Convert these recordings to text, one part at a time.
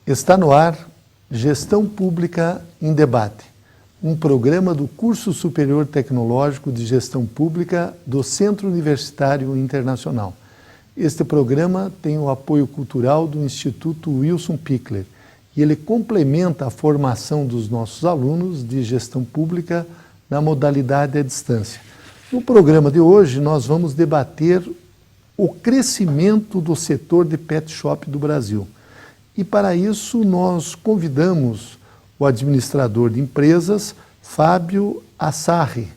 Está no ar Gestão Pública em Debate, um programa do Curso Superior Tecnológico de Gestão Pública do Centro Universitário Internacional. Este programa tem o apoio cultural do Instituto Wilson Pickler e ele complementa a formação dos nossos alunos de gestão pública na modalidade à distância. No programa de hoje, nós vamos debater o crescimento do setor de pet shop do Brasil. E para isso nós convidamos o administrador de empresas, Fábio Assarri.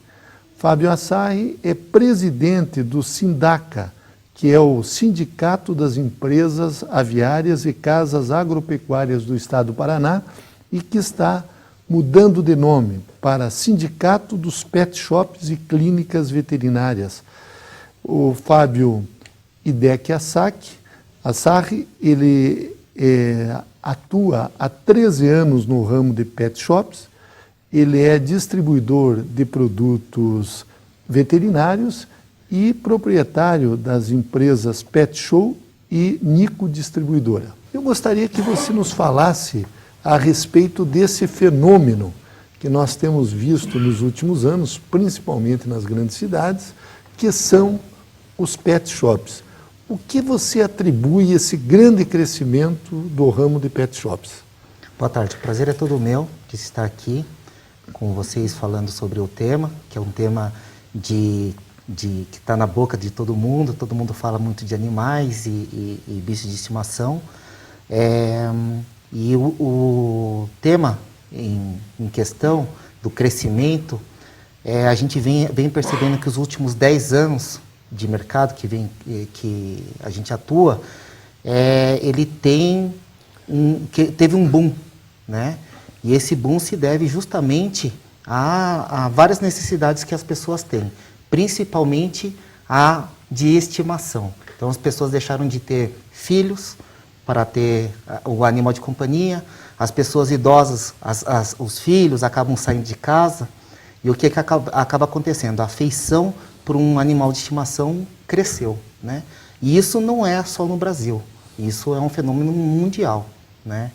Fábio Assarri é presidente do Sindaca, que é o Sindicato das Empresas Aviárias e Casas Agropecuárias do Estado do Paraná e que está mudando de nome para Sindicato dos Pet Shops e Clínicas Veterinárias. O Fábio Hideki Assarri, ele atua há 13 anos no ramo de pet shops, ele é distribuidor de produtos veterinários e proprietário das empresas Pet Show e Nico Distribuidora. Eu gostaria que você nos falasse a respeito desse fenômeno que nós temos visto nos últimos anos, principalmente nas grandes cidades, que são os pet shops. O que você atribui esse grande crescimento do ramo de pet shops? Boa tarde, o prazer é todo meu de estar aqui com vocês falando sobre o tema, que é um tema que está na boca de todo mundo fala muito de animais e bichos de estimação. E o tema em questão do crescimento, a gente vem percebendo que os últimos 10 anos de mercado que a gente atua, ele teve um boom, né? E esse boom se deve justamente a várias necessidades que as pessoas têm, principalmente a de estimação. Então as pessoas deixaram de ter filhos para ter o animal de companhia, as pessoas idosas, os filhos acabam saindo de casa, e o que acaba acontecendo? A afeição por um animal de estimação cresceu, né? E isso não é só no Brasil, isso é um fenômeno mundial, né?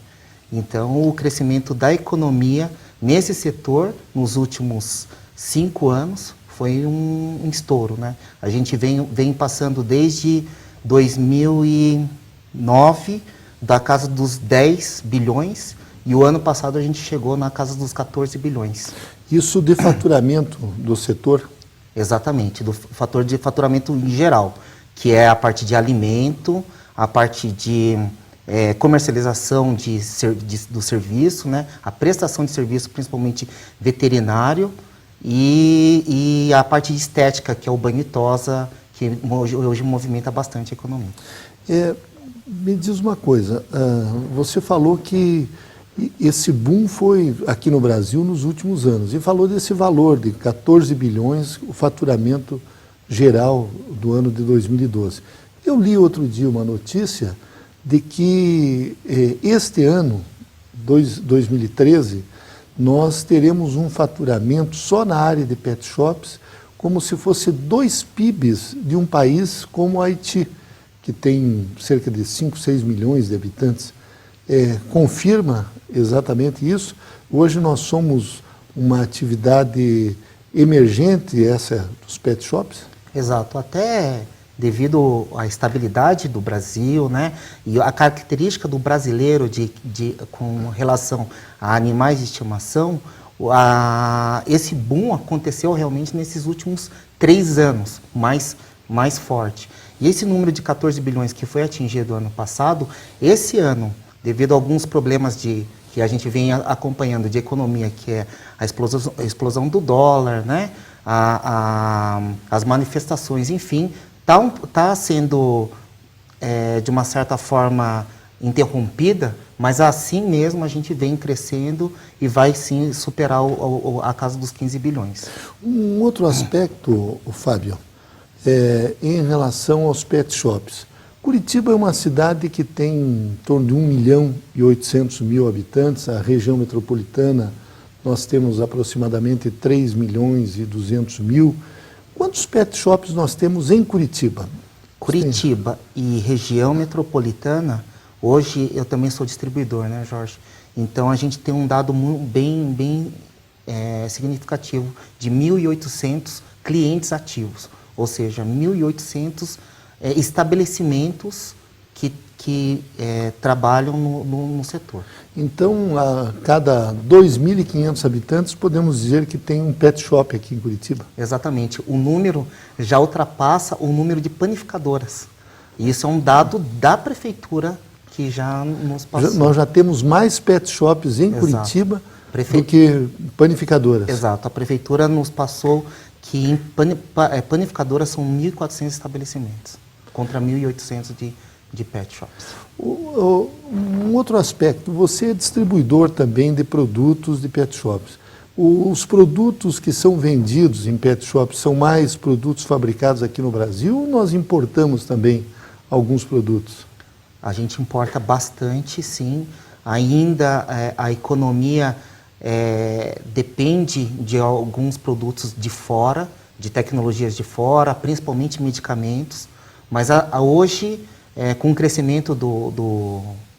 Então, o crescimento da economia nesse setor, nos últimos 5 anos, foi um estouro, né? A gente vem passando desde 2009 da casa dos 10 bilhões, e o ano passado a gente chegou na casa dos 14 bilhões. Isso de faturamento do setor? Exatamente, do fator de faturamento em geral, que é a parte de alimento, a parte de comercialização do serviço, né? A prestação de serviço, principalmente veterinário, e a parte de estética, que é o banho e tosa, que hoje movimenta bastante a economia. Me diz uma coisa, você falou que esse boom foi aqui no Brasil nos últimos anos e falou desse valor de 14 bilhões, o faturamento geral do ano de 2012. Eu li outro dia uma notícia de que este ano, 2013, nós teremos um faturamento só na área de pet shops como se fosse 2 PIBs de um país como o Haiti, que tem cerca de 5, 6 milhões de habitantes. Confirma exatamente isso? Hoje nós somos uma atividade emergente, essa dos pet shops? Exato, até devido à estabilidade do Brasil, né, e a característica do brasileiro com relação a animais de estimação, esse boom aconteceu realmente nesses últimos 3 anos, mais forte. E esse número de 14 bilhões que foi atingido ano passado, esse ano, devido a alguns problemas que a gente vem acompanhando de economia, que é a explosão do dólar, né? As manifestações, enfim, está sendo, de uma certa forma, interrompida, mas assim mesmo a gente vem crescendo e vai sim superar a casa dos 15 bilhões. Um outro aspecto, Fábio, em relação aos pet shops. Curitiba é uma cidade que tem em torno de 1.800.000 habitantes, a região metropolitana nós temos aproximadamente 3.200.000. Quantos pet shops nós temos em Curitiba? Curitiba e região metropolitana, Hoje eu também sou distribuidor, né, Jorge? Então a gente tem um dado bem significativo de 1.800 clientes ativos, ou seja, 1.800 estabelecimentos que trabalham no setor. Então, a cada 2.500 habitantes, podemos dizer que tem um pet shop aqui em Curitiba? Exatamente. O número já ultrapassa o número de panificadoras. E isso é um dado da prefeitura que já nos passou. Nós já temos mais pet shops em Curitiba do que panificadoras. Exato. A prefeitura nos passou que em panificadoras são 1.400 estabelecimentos, contra 1.800 de pet shops. Um outro aspecto, você é distribuidor também de produtos de pet shops. Os produtos que são vendidos em pet shops são mais produtos fabricados aqui no Brasil ou nós importamos também alguns produtos? A gente importa bastante, sim. Ainda a economia depende de alguns produtos de fora, de tecnologias de fora, principalmente medicamentos. Mas hoje, com o crescimento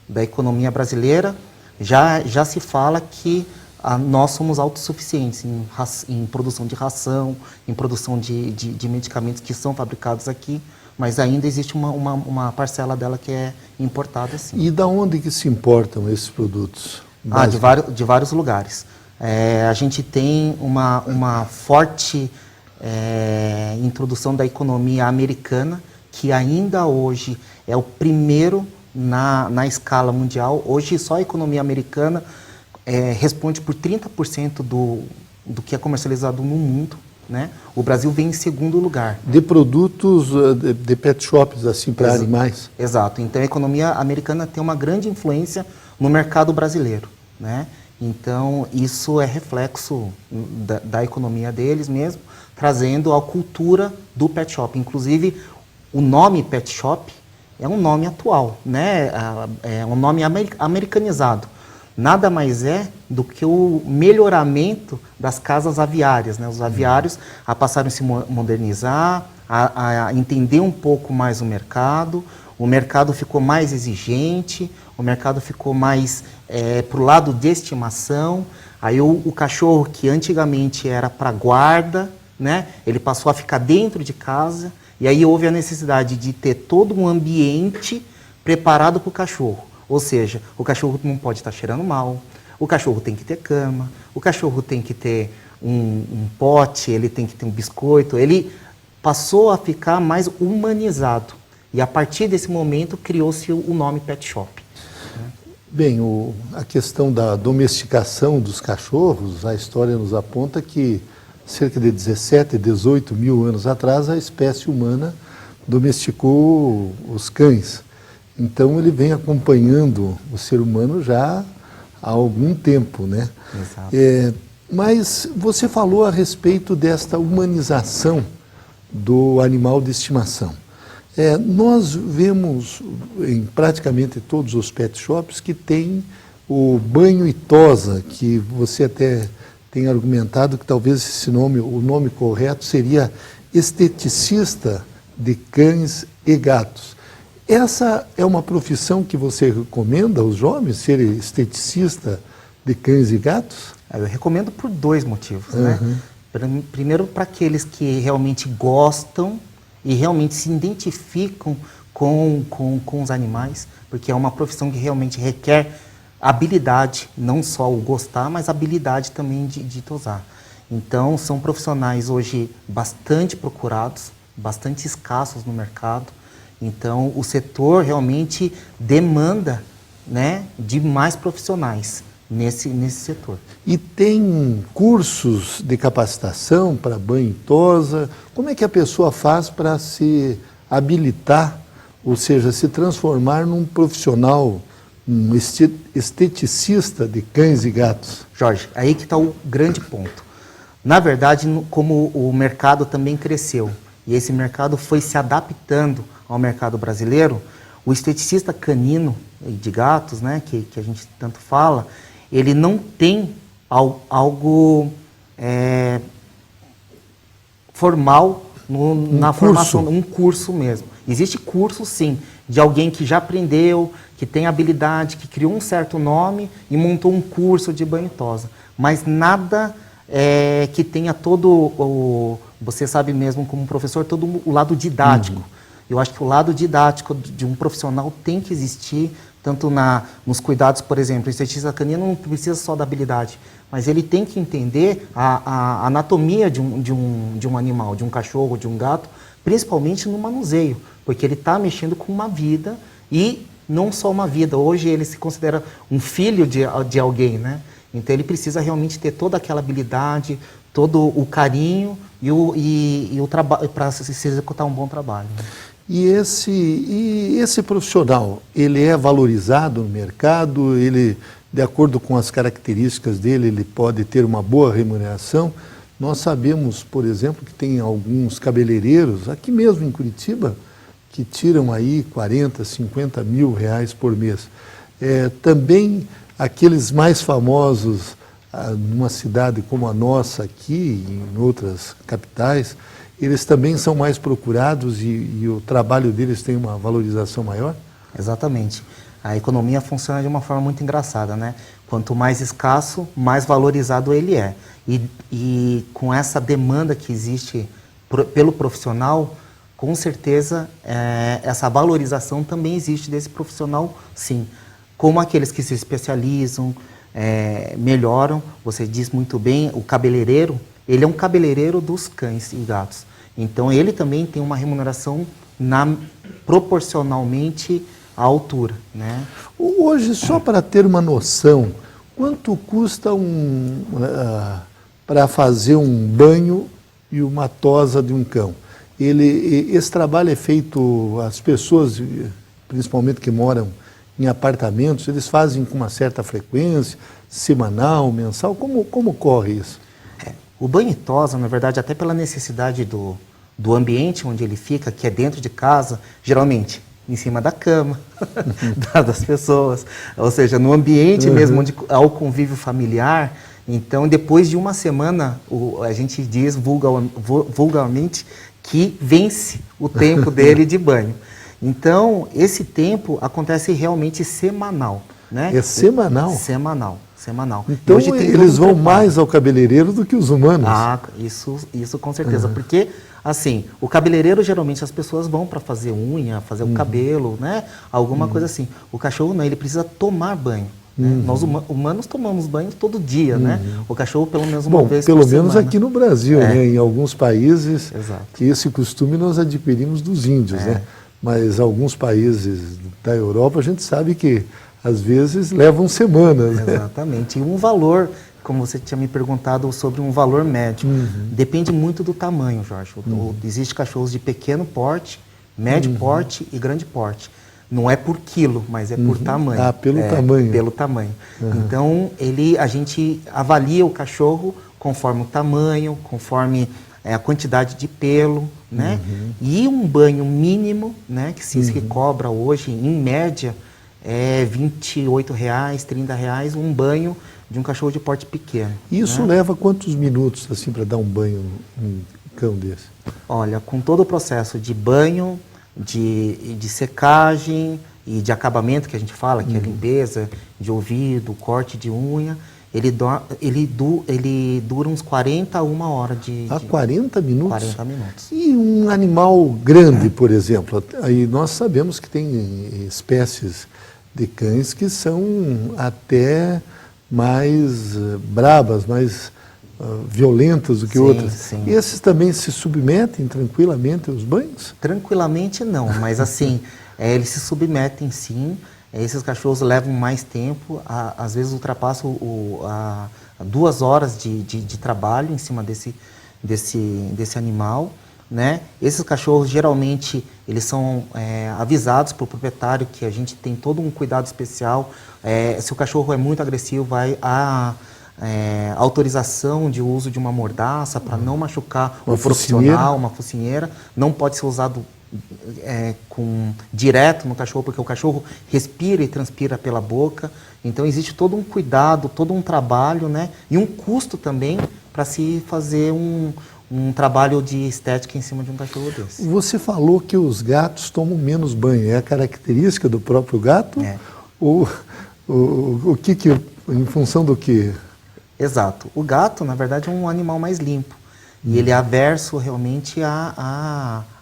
da economia brasileira, já se fala que nós somos autossuficientes em produção de ração, em produção de medicamentos que são fabricados aqui, mas ainda existe uma parcela dela que é importada, sim. E da onde que se importam esses produtos? De vários lugares. A gente tem uma forte introdução da economia americana, que ainda hoje é o primeiro na escala mundial. Hoje só a economia americana responde por 30% do que é comercializado no mundo, né? O Brasil vem em segundo lugar. De produtos de pet shops, assim, para animais? Exato. Então a economia americana tem uma grande influência no mercado brasileiro, né? Então isso é reflexo da economia deles mesmo, trazendo a cultura do pet shop. Inclusive, o nome pet shop é um nome atual, né? É um nome americanizado. Nada mais é do que o melhoramento das casas aviárias, né? Os aviários passaram a se modernizar, a entender um pouco mais o mercado ficou mais exigente, o mercado ficou mais para o lado de estimação. Aí o cachorro, que antigamente era para guarda, né? Ele passou a ficar dentro de casa, e aí houve a necessidade de ter todo um ambiente preparado para o cachorro. Ou seja, o cachorro não pode estar cheirando mal, o cachorro tem que ter cama, o cachorro tem que ter um pote, ele tem que ter um biscoito. Ele passou a ficar mais humanizado. E a partir desse momento criou-se o nome Pet Shop. Bem, a questão da domesticação dos cachorros, a história nos aponta que cerca de 17, 18 mil anos atrás, a espécie humana domesticou os cães. Então ele vem acompanhando o ser humano já há algum tempo, né? Exato. Mas você falou a respeito desta humanização do animal de estimação. Nós vemos em praticamente todos os pet shops que tem o banho e tosa, que você até tem argumentado que talvez esse nome, o nome correto seria esteticista de cães e gatos. Essa é uma profissão que você recomenda aos jovens, ser esteticista de cães e gatos? Eu recomendo por dois motivos, né? Primeiro, para aqueles que realmente gostam e realmente se identificam com os animais, porque é uma profissão que realmente requer habilidade, não só o gostar, mas habilidade também de tosar. Então, são profissionais hoje bastante procurados, bastante escassos no mercado. Então, o setor realmente demanda, né, de mais profissionais nesse setor. E tem cursos de capacitação para banho e tosa? Como é que a pessoa faz para se habilitar, ou seja, se transformar num profissional, um esteticista de cães e gatos? Jorge, aí que está o grande ponto. Na verdade, como o mercado também cresceu, e esse mercado foi se adaptando ao mercado brasileiro, o esteticista canino de gatos, né, que a gente tanto fala, ele não tem algo formal na formação, um curso mesmo. Existe curso, sim, de alguém que já aprendeu, que tem habilidade, que criou um certo nome e montou um curso de banho e tosa. Mas nada que tenha você sabe mesmo como professor, todo o lado didático. Eu acho que o lado didático de um profissional tem que existir, tanto nos cuidados, por exemplo, o esteticista canino não precisa só da habilidade, mas ele tem que entender a anatomia de um animal, de um cachorro, de um gato, principalmente no manuseio, porque ele está mexendo com uma vida e não só uma vida. Hoje ele se considera um filho de alguém, né? Então ele precisa realmente ter toda aquela habilidade, todo o carinho e o trabalho para se executar um bom trabalho. Né? E esse profissional, ele é valorizado no mercado? Ele, de acordo com as características dele, ele pode ter uma boa remuneração? Nós sabemos, por exemplo, que tem alguns cabeleireiros, aqui mesmo em Curitiba, que tiram aí 40, 50 mil reais por mês. Também aqueles mais famosos, numa cidade como a nossa aqui, em outras capitais, eles também são mais procurados e o trabalho deles tem uma valorização maior? Exatamente. A economia funciona de uma forma muito engraçada, né? Quanto mais escasso, mais valorizado ele é. E com essa demanda que existe pelo profissional, com certeza essa valorização também existe desse profissional, sim. Como aqueles que se especializam, melhoram, você diz muito bem, o cabeleireiro, ele é um cabeleireiro dos cães e gatos. Então ele também tem uma remuneração proporcionalmente à altura, né? Hoje, só para ter uma noção, quanto custa para fazer um banho e uma tosa de um cão? Esse trabalho é feito, as pessoas, principalmente que moram em apartamentos, eles fazem com uma certa frequência, semanal, mensal? Como ocorre isso? O banho e tosa, na verdade, até pela necessidade do ambiente onde ele fica, que é dentro de casa, geralmente em cima da cama das pessoas, ou seja, no ambiente mesmo onde há o convívio familiar. Então, depois de uma semana, a gente diz vulgarmente que vence o tempo dele de banho. Então, esse tempo acontece realmente semanal. Né? É semanal? Semanal. Então, hoje eles vão mais ao cabeleireiro do que os humanos? Ah, isso com certeza. Porque, assim, o cabeleireiro, geralmente, as pessoas vão para fazer unha, fazer o cabelo, né? Alguma coisa assim. O cachorro, não, ele precisa tomar banho. Né? Nós, humanos, tomamos banho todo dia, né? O cachorro, pelo menos uma vez por semana. Pelo menos aqui no Brasil, né? Em alguns países, exato, que esse costume nós adquirimos dos índios, né? Mas alguns países da Europa, a gente sabe que às vezes levam semanas. Né? Exatamente. E um valor, como você tinha me perguntado sobre um valor médio, depende muito do tamanho, Jorge. Existem cachorros de pequeno porte, médio porte e grande porte. Não é por quilo, mas é por tamanho. Ah, pelo tamanho. Pelo tamanho. Então, a gente avalia o cachorro conforme o tamanho, conforme a quantidade de pelo, né? E um banho mínimo, né, que se cobra hoje, em média, é R$28, R$30, um banho de um cachorro de porte pequeno. Isso, né? Leva quantos minutos assim para dar um banho num cão desse? Olha, com todo o processo de banho, de secagem e de acabamento que a gente fala, que é limpeza de ouvido, corte de unha, ele dura uns 40 a 1 hora de... 40 minutos? 40 minutos. E um animal grande, por exemplo? Aí nós sabemos que tem espécies de cães que são até mais brabas, mais violentas do que outras. Sim. E esses também se submetem tranquilamente aos banhos? Tranquilamente não, mas assim, eles se submetem sim. Esses cachorros levam mais tempo, às vezes ultrapassam 2 horas de trabalho em cima desse animal, né? Esses cachorros geralmente eles são avisados para o proprietário que a gente tem todo um cuidado especial. Se o cachorro é muito agressivo, vai a autorização de uso de uma mordaça para não machucar o profissional, uma focinheira. Não pode ser usado direto no cachorro, porque o cachorro respira e transpira pela boca. Então existe todo um cuidado, todo um trabalho, né? E um custo também para se fazer um trabalho de estética em cima de um cachorro desse. Você falou que os gatos tomam menos banho. É a característica do próprio gato? É. Ou em função do que? Exato. O gato, na verdade, é um animal mais limpo. E ele é averso realmente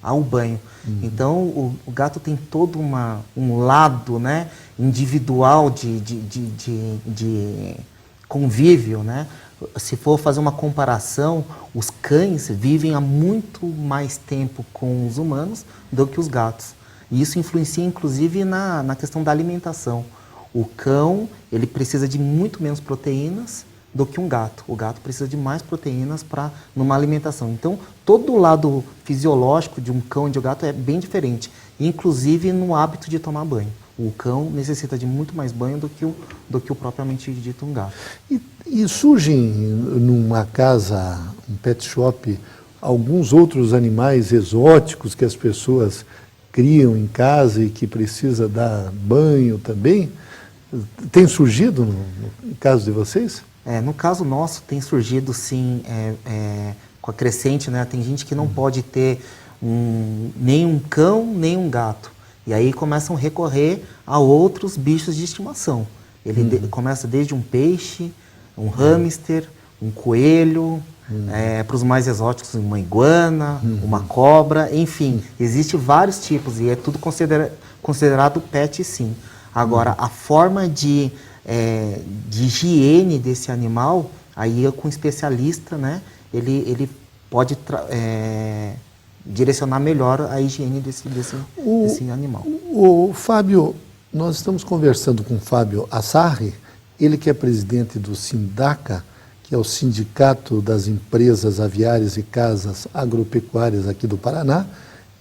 ao banho. Então, o gato tem todo um lado, né, individual de convívio, né? Se for fazer uma comparação, os cães vivem há muito mais tempo com os humanos do que os gatos. E isso influencia, inclusive, na questão da alimentação. O cão, ele precisa de muito menos proteínas do que um gato. O gato precisa de mais proteínas numa alimentação. Então, todo o lado fisiológico de um cão e de um gato é bem diferente, inclusive no hábito de tomar banho. O cão necessita de muito mais banho do que o propriamente dito um gato. E surgem numa casa, um pet shop, alguns outros animais exóticos que as pessoas criam em casa e que precisa dar banho também? Tem surgido no caso de vocês? No caso nosso, tem surgido, sim, com a crescente, né? Tem gente que não pode ter nem um cão, nem um gato. E aí começam a recorrer a outros bichos de estimação. Ele começa desde um peixe, um hamster, um coelho, para os mais exóticos, uma iguana, uma cobra, enfim. Existem vários tipos e é tudo considerado pet, sim. Agora, a forma de higiene desse animal, aí é com um especialista, né? Ele pode direcionar melhor a higiene desse animal. O Fábio, nós estamos conversando com o Fábio Assarri, ele que é presidente do Sindaca, que é o Sindicato das Empresas Aviárias e Casas Agropecuárias aqui do Paraná,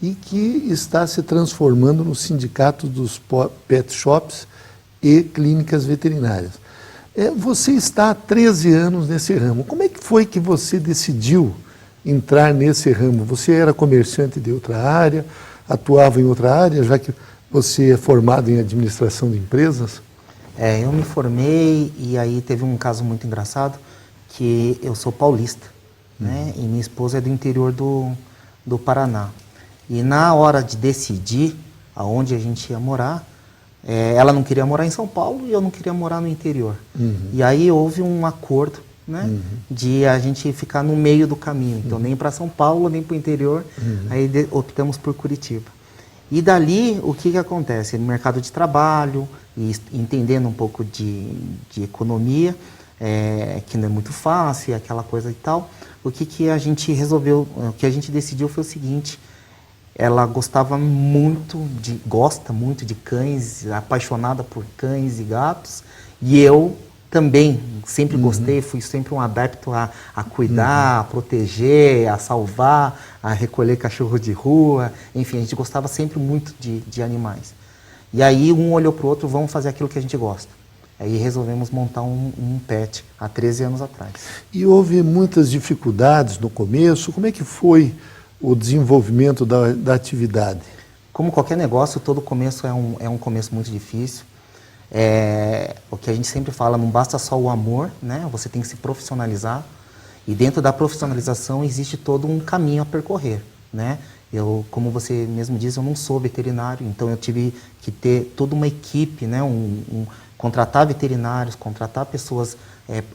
e que está se transformando no Sindicato dos Pet Shops e Clínicas Veterinárias. Você está há 13 anos nesse ramo. Como é que foi que você decidiu entrar nesse ramo? Você era comerciante de outra área, atuava em outra área, já que você é formado em administração de empresas? Eu me formei e aí teve um caso muito engraçado, que eu sou paulista, né? E minha esposa é do interior do Paraná. E na hora de decidir aonde a gente ia morar, ela não queria morar em São Paulo e eu não queria morar no interior. E aí houve um acordo, né, de a gente ficar no meio do caminho. Então, nem para São Paulo, nem para o interior. Aí optamos por Curitiba. E dali, o que acontece? No mercado de trabalho, e entendendo um pouco de economia, que não é muito fácil, aquela coisa e tal, o que a gente resolveu, o que a gente decidiu foi o seguinte: ela gosta muito de cães, apaixonada por cães e gatos, e eu também sempre gostei, fui sempre um adepto a cuidar, a proteger, a salvar, a recolher cachorro de rua, enfim, a gente gostava sempre muito de animais. E aí um olhou para o outro, vamos fazer aquilo que a gente gosta. Aí resolvemos montar um pet há 13 anos atrás. E houve muitas dificuldades no começo, como é que foi o desenvolvimento da atividade? Como qualquer negócio, todo começo é um começo muito difícil. O que a gente sempre fala, não basta só o amor, né? Você tem que se profissionalizar. E dentro da profissionalização existe todo um caminho a percorrer, né? Como você mesmo diz, eu não sou veterinário, então eu tive que ter toda uma equipe, né? Contratar veterinários, contratar pessoas,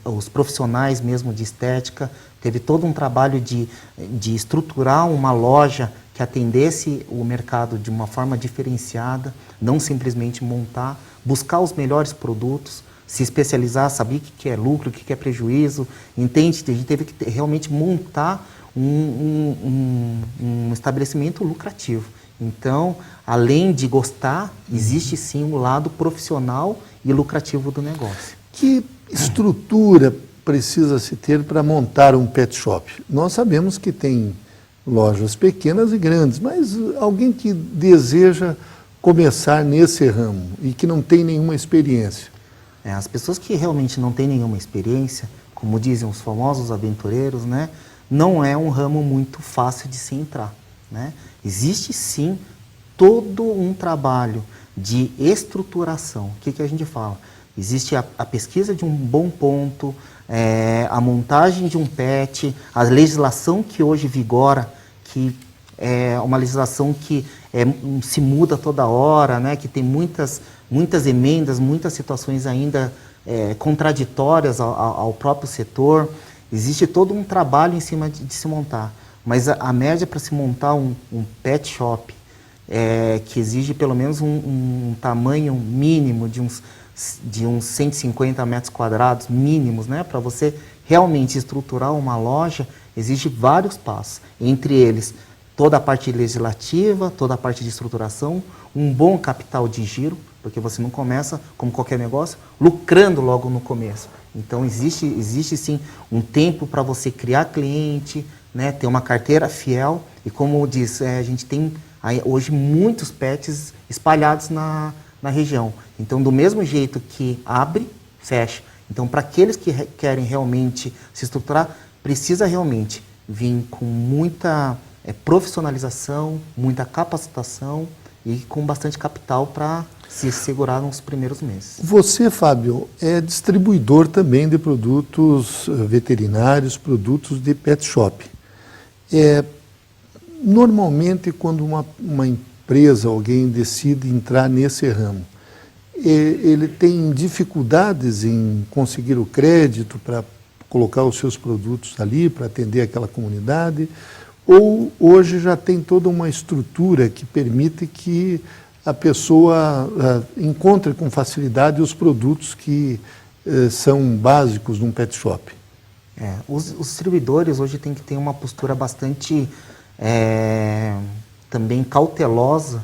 os profissionais mesmo de estética. Teve todo um trabalho de estruturar uma loja que atendesse o mercado de uma forma diferenciada, não simplesmente montar, buscar os melhores produtos, se especializar, saber o que é lucro, o que é prejuízo, entende? A gente teve que realmente montar um estabelecimento lucrativo. Então, além de gostar, existe sim um lado profissional e lucrativo do negócio. Que estrutura precisa se ter para montar um pet shop? Nós sabemos que tem lojas pequenas e grandes, mas alguém que deseja começar nesse ramo e que não tem nenhuma experiência? As pessoas que realmente não têm nenhuma experiência, como dizem os famosos aventureiros, né, não é um ramo muito fácil de se entrar, né? Existe sim todo um trabalho de estruturação. O que a gente fala? Existe a pesquisa de um bom ponto, a montagem de um PET, a legislação que hoje vigora, que é uma legislação que se muda toda hora, né, que tem muitas emendas, muitas situações ainda contraditórias ao próprio setor. Existe todo um trabalho em cima de se montar, mas a média para se montar um pet shop, que exige pelo menos um tamanho mínimo de uns 150 metros quadrados mínimos, né, para você realmente estruturar uma loja, exige vários passos, entre eles toda a parte legislativa, toda a parte de estruturação, um bom capital de giro, porque você não começa, como qualquer negócio, lucrando logo no começo. Então, existe sim um tempo para você criar cliente, né, ter uma carteira fiel. E como eu disse, a gente tem hoje muitos pets espalhados na região. Então, do mesmo jeito que abre, fecha. Então, para aqueles que querem realmente se estruturar, precisa realmente vir com muita profissionalização, muita capacitação e com bastante capital para se segurar nos primeiros meses. Você, Fábio, é distribuidor também de produtos veterinários, produtos de pet shop. Normalmente, quando uma empresa, alguém decide entrar nesse ramo, ele tem dificuldades em conseguir o crédito para colocar os seus produtos ali, para atender aquela comunidade, ou hoje já tem toda uma estrutura que permite que a pessoa encontre com facilidade os produtos que são básicos num pet shop? Os distribuidores hoje têm que ter uma postura bastante também cautelosa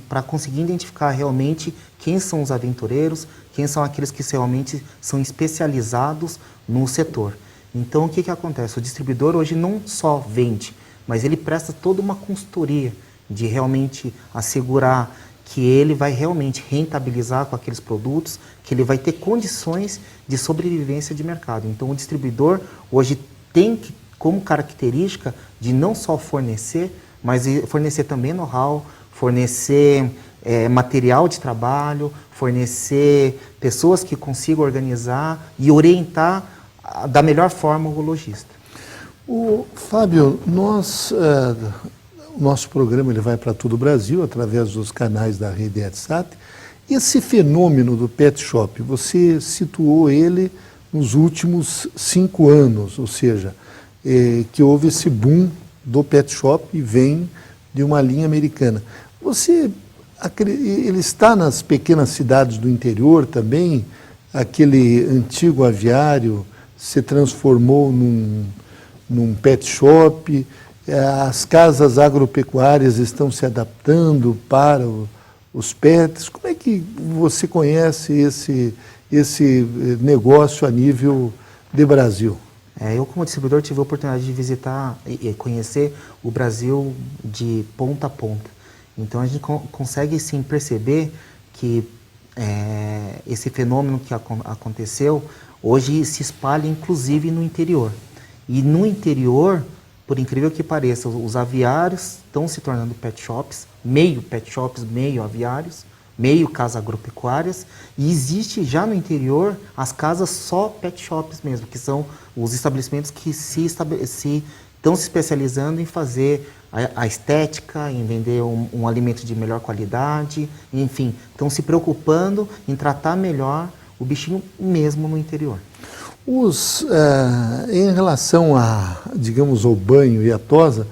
para conseguir identificar realmente quem são os aventureiros, quem são aqueles que realmente são especializados no setor. Então, o que acontece? O distribuidor hoje não só vende, mas ele presta toda uma consultoria de realmente assegurar que ele vai realmente rentabilizar com aqueles produtos, que ele vai ter condições de sobrevivência de mercado. Então, o distribuidor hoje tem como característica de não só fornecer, mas fornecer também know-how, fornecer material de trabalho, fornecer pessoas que consigam organizar e orientar da melhor forma o lojista. Fábio, o nosso programa ele vai para todo o Brasil, através dos canais da rede Etsat. Esse fenômeno do pet shop, você situou ele nos últimos 5 anos, ou seja, que houve esse boom do pet shop e vem de uma linha americana. Ele está nas pequenas cidades do interior também? Aquele antigo aviário se transformou num pet shop? As casas agropecuárias estão se adaptando para os pets? Como é que você conhece esse negócio a nível de Brasil? Eu, como distribuidor, tive a oportunidade de visitar e conhecer o Brasil de ponta a ponta. Então, a gente consegue, sim, perceber que esse fenômeno que aconteceu, hoje se espalha, inclusive, no interior. E no interior, por incrível que pareça, os aviários estão se tornando pet shops, meio aviários, meio casas agropecuárias, e existe já no interior as casas só pet shops mesmo, que são os estabelecimentos que estão se especializando em fazer a estética, em vender um alimento de melhor qualidade, enfim, estão se preocupando em tratar melhor o bichinho mesmo no interior. Em relação digamos, ao banho e à tosa,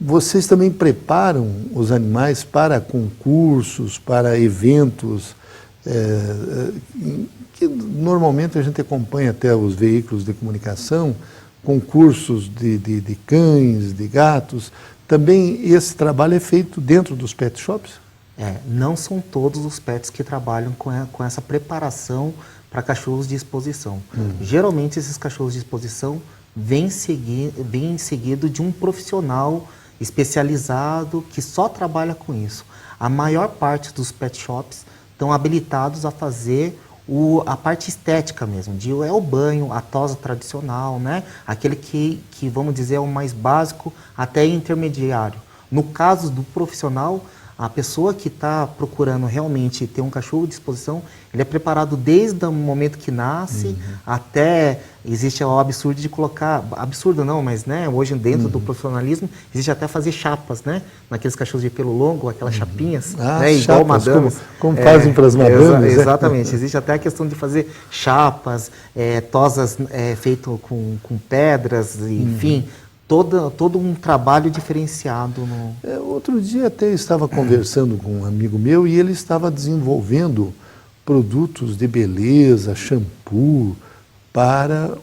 vocês também preparam os animais para concursos, para eventos, que normalmente a gente acompanha até os veículos de comunicação, concursos de cães, de gatos. Também esse trabalho é feito dentro dos pet shops? Não são todos os pets que trabalham com essa preparação para cachorros de exposição. Geralmente esses cachorros de exposição vêm seguido de um profissional especializado que só trabalha com isso. A maior parte dos pet shops estão habilitados a fazer a parte estética mesmo, o banho, a tosa tradicional, né? Aquele que, vamos dizer, é o mais básico até intermediário. No caso do profissional, A pessoa que está procurando realmente ter um cachorro de exposição, ele é preparado desde o momento que nasce até... Existe o absurdo de colocar... Absurdo não, mas né, hoje dentro do profissionalismo, existe até fazer chapas, né? Naqueles cachorros de pelo longo, aquelas chapinhas, né? Igual madames. Como fazem para as madames. Exatamente. Existe até a questão de fazer chapas, tosas feito com pedras, enfim... Todo um trabalho diferenciado. Outro dia até estava conversando com um amigo meu e ele estava desenvolvendo produtos de beleza, shampoo para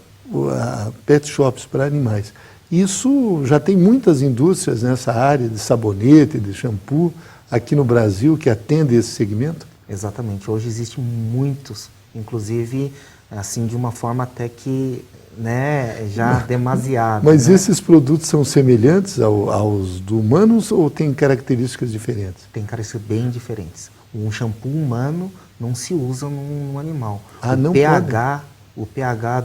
pet shops para animais. Isso já tem muitas indústrias nessa área de sabonete, de shampoo, aqui no Brasil que atendem esse segmento? Exatamente. Hoje existem muitos, inclusive assim de uma forma até que... né, já demasiado. Mas né? Esses produtos são semelhantes aos do humanos ou têm características diferentes? Tem características bem diferentes. Um shampoo humano não se usa num animal. O pH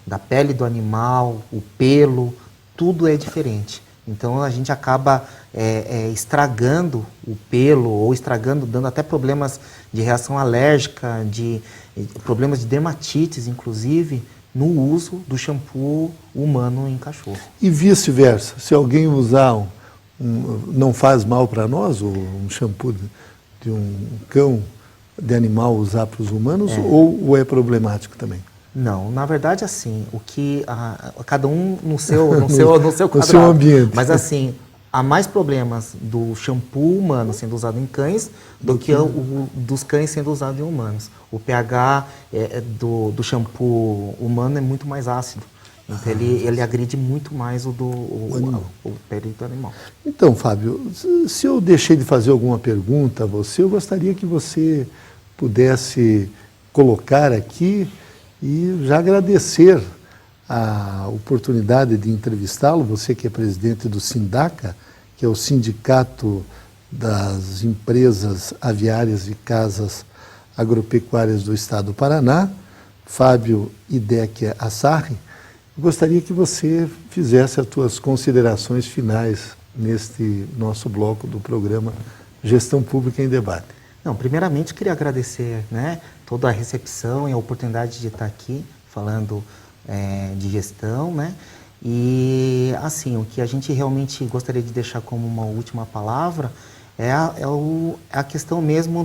da pele do animal, o pelo, tudo é diferente. Então a gente acaba estragando o pelo ou estragando, dando até problemas de reação alérgica, de problemas de dermatites, inclusive, no uso do shampoo humano em cachorro. E vice-versa, se alguém usar não faz mal para nós, um shampoo de um cão, de animal usar para os humanos, ou é problemático também? Não, na verdade assim, o que cada um no seu quadrado, no seu ambiente. Mas assim, há mais problemas do shampoo humano sendo usado em cães do que dos cães sendo usados em humanos. O pH do shampoo humano é muito mais ácido. Então ele agride muito mais o pele do animal. Então, Fábio, se eu deixei de fazer alguma pergunta a você, eu gostaria que você pudesse colocar aqui e já agradecer a oportunidade de entrevistá-lo, você que é presidente do SINDACA, que é o Sindicato das Empresas Aviárias e Casas Agropecuárias do Estado do Paraná, Fábio Idek Assarri. Gostaria que você fizesse as suas considerações finais neste nosso bloco do programa Gestão Pública em Debate. Não, primeiramente queria agradecer, né, toda a recepção e a oportunidade de estar aqui falando de gestão, né? E assim, o que a gente realmente gostaria de deixar como uma última palavra é a questão mesmo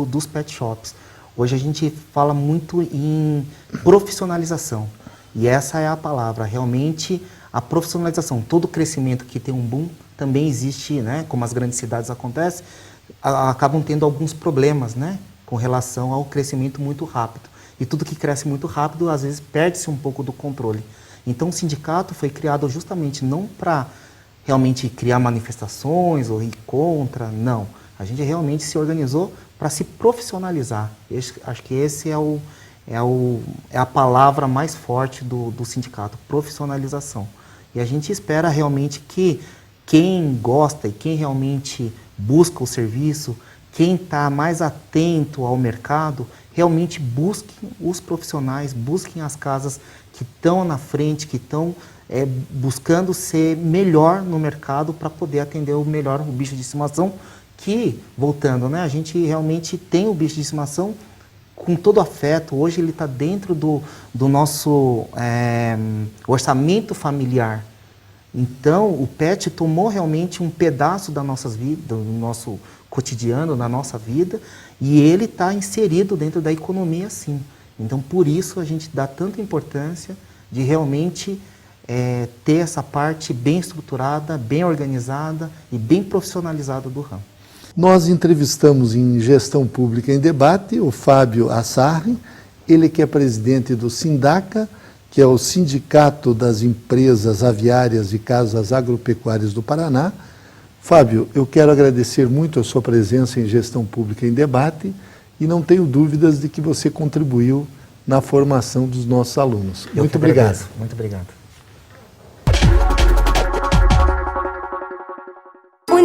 dos pet shops. Hoje a gente fala muito em profissionalização. E essa é a palavra, realmente a profissionalização. Todo crescimento que tem um boom também existe, né? Como as grandes cidades acontecem, acabam tendo alguns problemas, né? Com relação ao crescimento muito rápido. E tudo que cresce muito rápido, às vezes, perde-se um pouco do controle. Então, o sindicato foi criado justamente não para realmente criar manifestações ou ir contra, não. A gente realmente se organizou para se profissionalizar. Acho que esse é a palavra mais forte do sindicato, profissionalização. E a gente espera realmente que quem gosta e quem realmente busca o serviço, quem está mais atento ao mercado, realmente busquem os profissionais, busquem as casas que estão na frente, que estão buscando ser melhor no mercado para poder atender melhor o bicho de estimação, que, voltando, né, a gente realmente tem o bicho de estimação com todo afeto. Hoje ele está dentro do nosso orçamento familiar. Então, o pet tomou realmente um pedaço da nossa vida, do nosso cotidiano, da nossa vida, e ele está inserido dentro da economia, sim. Então, por isso, a gente dá tanta importância de realmente ter essa parte bem estruturada, bem organizada e bem profissionalizada do ramo. Nós entrevistamos em Gestão Pública em Debate o Fábio Assarri, ele que é presidente do SINDACA, que é o Sindicato das Empresas Aviárias e Casas Agropecuárias do Paraná. Fábio, eu quero agradecer muito a sua presença em Gestão Pública em Debate e não tenho dúvidas de que você contribuiu na formação dos nossos alunos. Muito obrigado. Muito obrigado.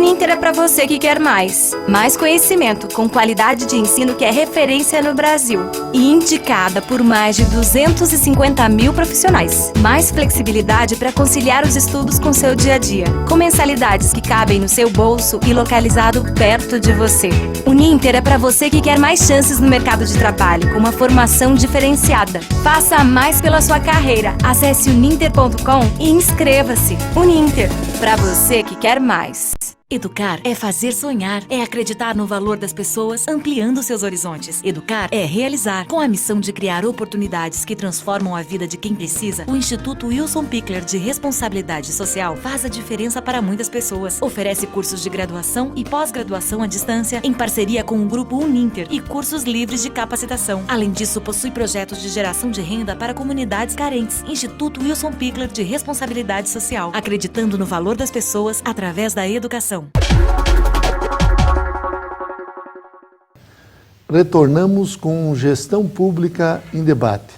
Uninter é para você que quer mais. Mais conhecimento, com qualidade de ensino que é referência no Brasil. E indicada por mais de 250 mil profissionais. Mais flexibilidade para conciliar os estudos com seu dia a dia. Com mensalidades que cabem no seu bolso e localizado perto de você. Uninter é para você que quer mais chances no mercado de trabalho, com uma formação diferenciada. Faça mais pela sua carreira. Acesse uninter.com e inscreva-se. Uninter, para você que quer mais. Educar é fazer sonhar, é acreditar no valor das pessoas, ampliando seus horizontes. Educar é realizar. Com a missão de criar oportunidades que transformam a vida de quem precisa, o Instituto Wilson Pickler de Responsabilidade Social faz a diferença para muitas pessoas. Oferece cursos de graduação e pós-graduação à distância, em parceria com o Grupo Uninter, e cursos livres de capacitação. Além disso, possui projetos de geração de renda para comunidades carentes. Instituto Wilson Pickler de Responsabilidade Social, acreditando no valor das pessoas através da educação. Retornamos com Gestão Pública em Debate,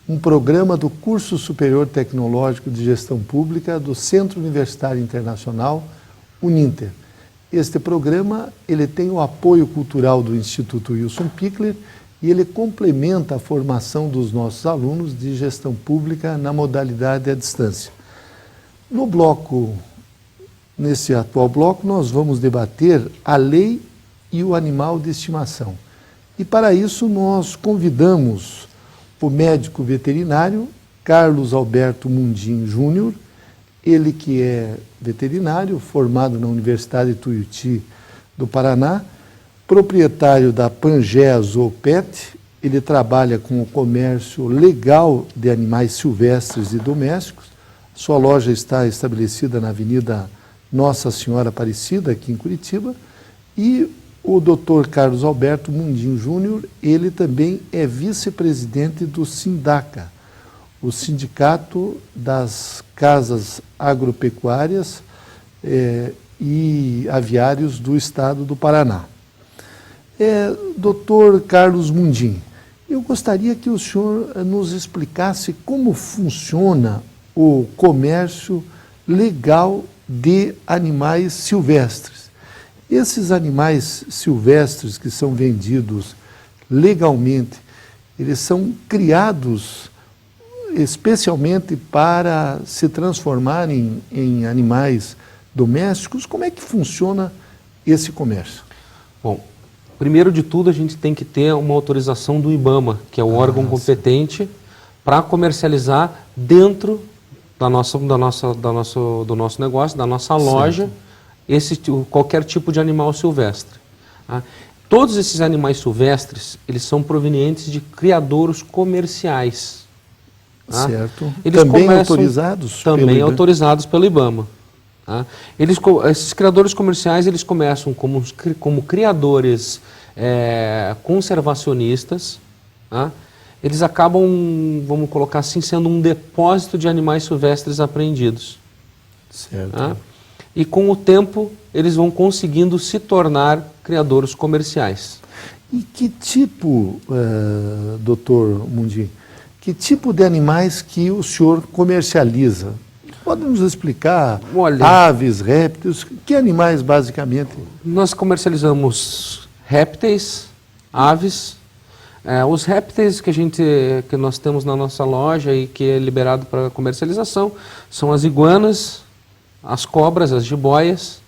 um programa do Curso Superior Tecnológico de Gestão Pública do Centro Universitário Internacional, Uninter. Este programa ele tem o apoio cultural do Instituto Wilson Pickler e ele complementa a formação dos nossos alunos de gestão pública na modalidade à distância. Nesse atual bloco, nós vamos debater a lei e o animal de estimação. E para isso nós convidamos o médico veterinário Carlos Alberto Mundim Júnior, ele que é veterinário, formado na Universidade Tuiuti do Paraná, proprietário da Pangea Zoopet. Ele trabalha com o comércio legal de animais silvestres e domésticos. Sua loja está estabelecida na Avenida Nossa Senhora Aparecida, aqui em Curitiba, e o Dr. Carlos Alberto Mundim Júnior, ele também é vice-presidente do SINDACA, o Sindicato das Casas Agropecuárias e Aviários do Estado do Paraná. Dr. Carlos Mundim, eu gostaria que o senhor nos explicasse como funciona o comércio legal de animais silvestres. Esses animais silvestres que são vendidos legalmente, eles são criados especialmente para se transformarem em animais domésticos. Como é que funciona esse comércio? Bom, primeiro de tudo a gente tem que ter uma autorização do IBAMA, que é o órgão competente para comercializar dentro do nosso negócio, da nossa loja, qualquer tipo de animal silvestre. Tá? Todos esses animais silvestres, eles são provenientes de criadouros comerciais. Tá? Certo. Eles também autorizados? Também autorizados pelo IBAMA. Tá? Esses criadores comerciais, eles começam como criadores conservacionistas. Tá? Eles acabam, vamos colocar assim, sendo um depósito de animais silvestres apreendidos. Certo. Tá? E com o tempo, eles vão conseguindo se tornar criadores comerciais. E que tipo, doutor Mundim, que tipo de animais que o senhor comercializa? Pode nos explicar? Olha, aves, répteis, que animais basicamente? Nós comercializamos répteis, aves. Os répteis que nós temos na nossa loja e que é liberado para comercialização são as iguanas, as cobras, as jiboias,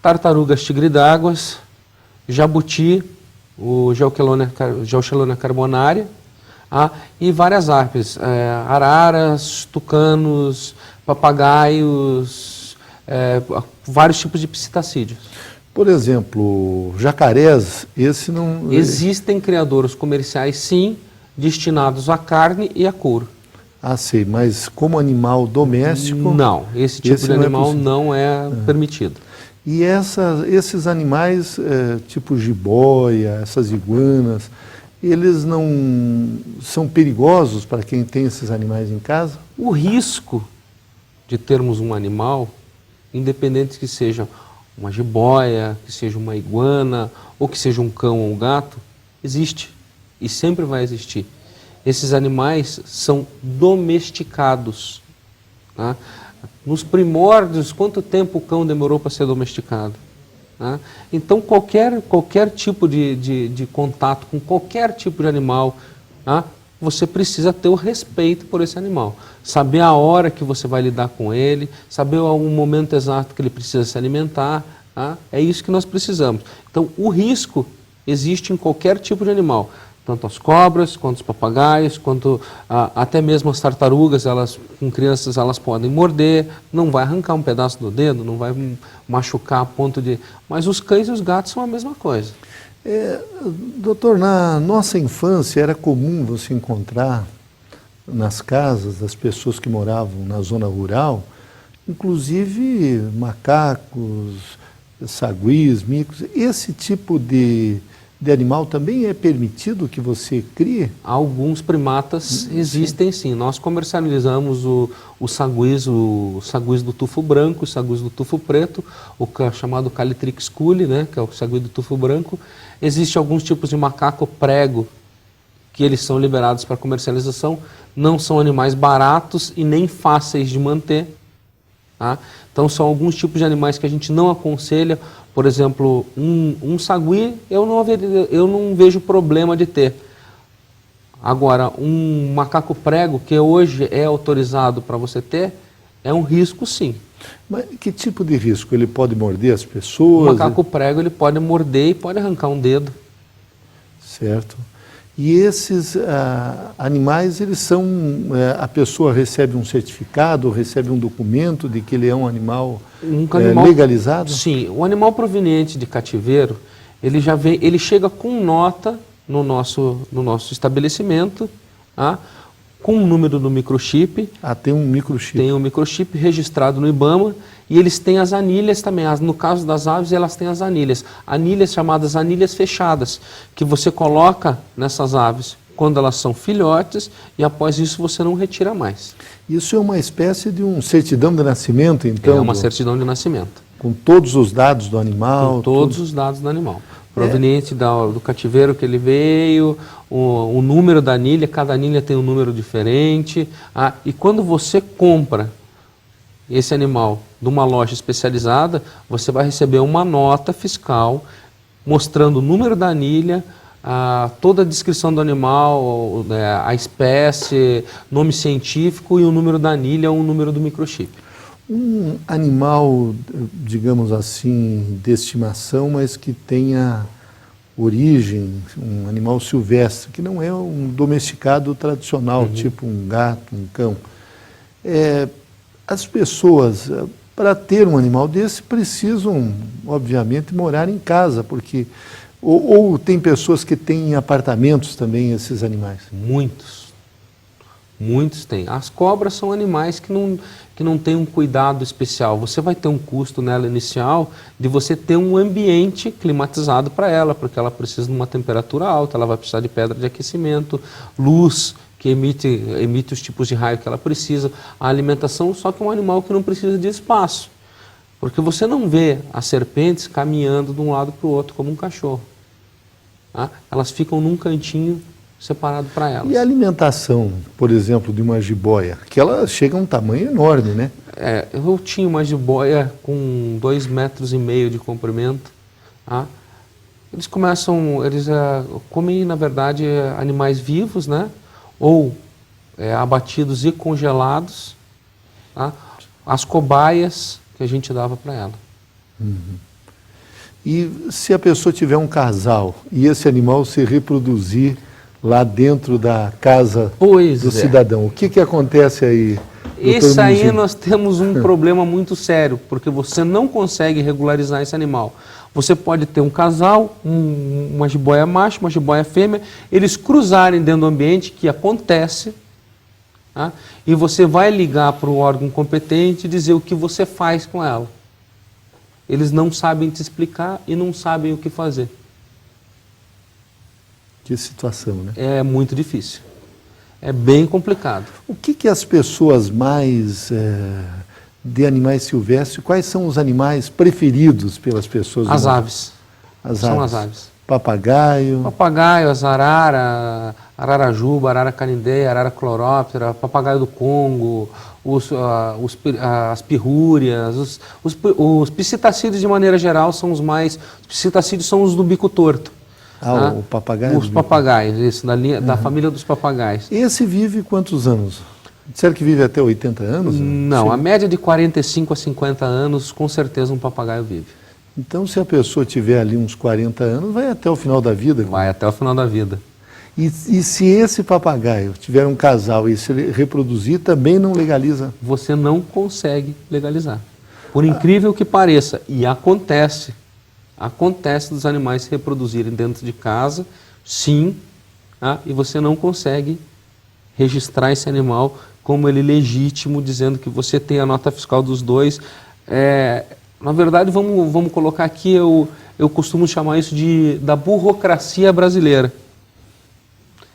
tartarugas tigre-d'águas, jabuti, o Geochelona carbonária, e várias aves, araras, tucanos, papagaios, vários tipos de psitacídeos. Por exemplo, jacarés, esse não... Existem criadouros comerciais, sim, destinados à carne e a couro. Ah, sei, mas como animal doméstico... Não, esse tipo de animal não é permitido. E esses animais, tipo jiboia, essas iguanas, eles não são perigosos para quem tem esses animais em casa? O risco de termos um animal, independente que seja uma jiboia, que seja uma iguana, ou que seja um cão ou um gato, existe e sempre vai existir. Esses animais são domesticados. Tá? Nos primórdios, quanto tempo o cão demorou para ser domesticado? Né? Então, qualquer tipo de contato com qualquer tipo de animal, né? Você precisa ter o respeito por esse animal. Saber a hora que você vai lidar com ele, saber o momento exato que ele precisa se alimentar. Né? É isso que nós precisamos. Então, o risco existe em qualquer tipo de animal. Tanto as cobras, quanto os papagaios, quanto até mesmo as tartarugas, com crianças, elas podem morder, não vai arrancar um pedaço do dedo, não vai machucar a ponto de... Mas os cães e os gatos são a mesma coisa. Doutor, na nossa infância era comum você encontrar nas casas das pessoas que moravam na zona rural, inclusive macacos, saguis, micos, esse tipo de animal também é permitido que você crie? Alguns primatas existem sim. Nós comercializamos os saguis do tufo branco, os saguis do tufo preto, o chamado Calitrix culi, né, que é o sagui do tufo branco. Existem alguns tipos de macaco prego que eles são liberados para comercialização. Não são animais baratos e nem fáceis de manter. Tá? Então são alguns tipos de animais que a gente não aconselha. Por exemplo, um sagui eu não vejo problema de ter. Agora, um macaco prego, que hoje é autorizado para você ter, é um risco sim. Mas que tipo de risco? Ele pode morder as pessoas? O macaco prego ele pode morder e pode arrancar um dedo. Certo. E esses animais, eles são... a pessoa recebe um certificado, recebe um documento de que ele é um animal, legalizado? Sim. O animal proveniente de cativeiro, ele chega com nota no nosso estabelecimento, tá? Com o número do microchip. Tem um microchip. Tem um microchip registrado no IBAMA e eles têm as anilhas também. No caso das aves, elas têm as anilhas. Anilhas chamadas anilhas fechadas, que você coloca nessas aves quando elas são filhotes e após isso você não retira mais. Isso é uma espécie de um certidão de nascimento, então? É uma certidão de nascimento. Com todos os dados do animal? Com todos os dados do animal. Proveniente do cativeiro que ele veio, o número da anilha, cada anilha tem um número diferente. E quando você compra esse animal de uma loja especializada, você vai receber uma nota fiscal mostrando o número da anilha, toda a descrição do animal, a espécie, nome científico e o número da anilha ou o número do microchip. Um animal, digamos assim, de estimação, mas que tenha origem, um animal silvestre, que não é um domesticado tradicional, tipo um gato, um cão. As pessoas, para ter um animal desse, precisam, obviamente, morar em casa, porque... Ou tem pessoas que têm em apartamentos também esses animais? Muitos têm. As cobras são animais que não têm um cuidado especial. Você vai ter um custo nela inicial de você ter um ambiente climatizado para ela, porque ela precisa de uma temperatura alta, ela vai precisar de pedra de aquecimento, luz que emite os tipos de raio que ela precisa, a alimentação, só que é um animal que não precisa de espaço. Porque você não vê as serpentes caminhando de um lado para o outro como um cachorro. Tá? Elas ficam num cantinho separado para elas. E a alimentação, por exemplo, de uma jiboia, que ela chega a um tamanho enorme, né? Eu tinha uma jiboia com 2,5 metros de comprimento. Tá? Eles comem, na verdade, animais vivos, né? Ou abatidos e congelados. Tá? As cobaias que a gente dava para ela. E se a pessoa tiver um casal e esse animal se reproduzir lá dentro da casa do cidadão, o que acontece aí? Isso aí nós temos um problema muito sério, porque você não consegue regularizar esse animal. Você pode ter um casal, uma jiboia macho, uma jiboia fêmea, eles cruzarem dentro do ambiente, que acontece, tá? E você vai ligar para o órgão competente e dizer o que você faz com ela. Eles não sabem te explicar e não sabem o que fazer. Que situação, né? É muito difícil. É bem complicado. O que as pessoas mais de animais silvestres, quais são os animais preferidos pelas pessoas? As aves. São as aves. Papagaio. Papagaio, as arara, ararajuba, arara canindé, arara cloróptera, papagaio do Congo, as pirrúrias, os psitacídeos de maneira geral são os mais... Os psitacídeos são os do bico torto. O papagaio? Os papagaios, isso, da família dos papagaios. Esse vive quantos anos? Disseram que vive até 80 anos? Não, a média de 45 a 50 anos, com certeza um papagaio vive. Então, se a pessoa tiver ali uns 40 anos, vai até o final da vida? Vai até o final da vida. E se esse papagaio tiver um casal e se ele reproduzir, também não legaliza? Você não consegue legalizar. Por incrível que pareça, e acontece dos animais se reproduzirem dentro de casa, sim, e você não consegue registrar esse animal como ele legítimo, dizendo que você tem a nota fiscal dos dois. Na verdade, vamos colocar aqui, eu costumo chamar isso da burocracia brasileira.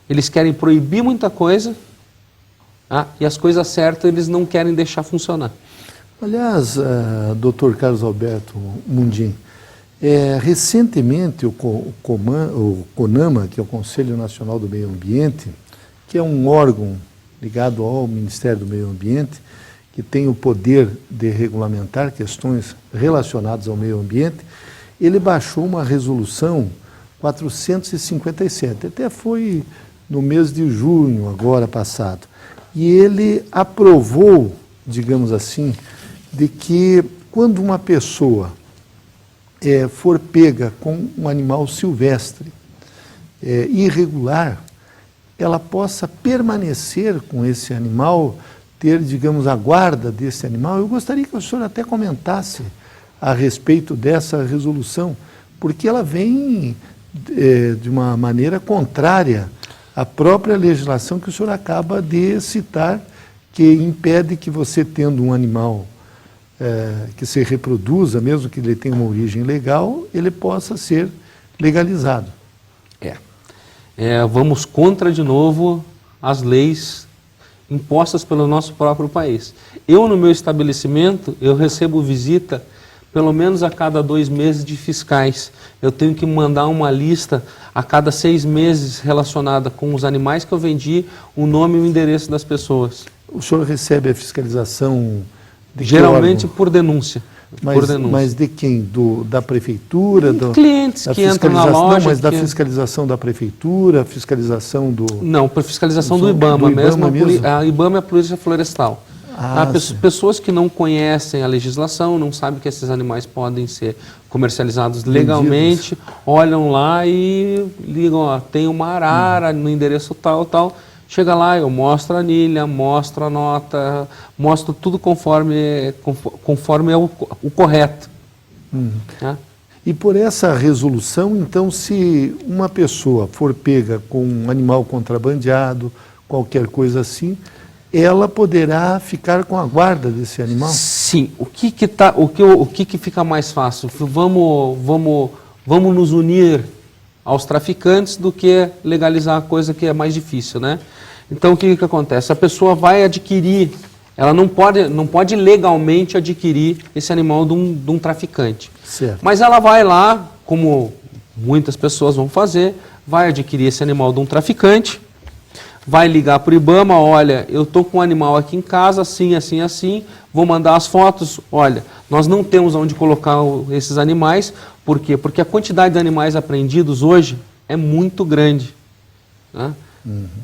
Eles querem proibir muita coisa, e as coisas certas eles não querem deixar funcionar. Aliás, Dr. Carlos Alberto Mundim, recentemente o CONAMA, que é o Conselho Nacional do Meio Ambiente, que é um órgão ligado ao Ministério do Meio Ambiente, que tem o poder de regulamentar questões relacionadas ao meio ambiente, ele baixou uma resolução 457, até foi no mês de junho, agora passado, e ele aprovou, digamos assim, de que quando uma pessoa for pega com um animal silvestre irregular, ela possa permanecer com esse animal, ter, digamos, a guarda desse animal. Eu gostaria que o senhor até comentasse a respeito dessa resolução, porque ela vem de uma maneira contrária à própria legislação que o senhor acaba de citar, que impede que você, tendo um animal que se reproduza, mesmo que ele tenha uma origem legal, ele possa ser legalizado. Vamos contra, de novo, as leis impostas pelo nosso próprio país. Eu, no meu estabelecimento, eu recebo visita pelo menos a cada 2 meses de fiscais. Eu tenho que mandar uma lista a cada 6 meses relacionada com os animais que eu vendi, o nome e o endereço das pessoas. O senhor recebe a fiscalização de geralmente por denúncia. Mas de quem? Da prefeitura? Clientes que entram na loja. Não, mas da fiscalização da prefeitura, fiscalização do... Não, por fiscalização do IBAMA, mesmo. A IBAMA é a Polícia Florestal. Pessoas que não conhecem a legislação, não sabem que esses animais podem ser comercializados legalmente, olham lá e ligam, tem uma arara no endereço tal, tal. Chega lá, eu mostro a anilha, mostro a nota, mostro tudo conforme é o correto. E por essa resolução, então, se uma pessoa for pega com um animal contrabandeado, qualquer coisa assim, ela poderá ficar com a guarda desse animal? Sim. O que fica mais fácil? Vamos nos unir aos traficantes do que legalizar a coisa que é mais difícil, né? Então, o que acontece? A pessoa vai adquirir, ela não pode legalmente adquirir esse animal de um traficante. Certo. Mas ela vai lá, como muitas pessoas vão fazer, vai adquirir esse animal de um traficante, vai ligar para o IBAMA, olha, eu estou com um animal aqui em casa, assim, assim, assim, vou mandar as fotos, olha, nós não temos onde colocar esses animais, por quê? Porque a quantidade de animais apreendidos hoje é muito grande, né?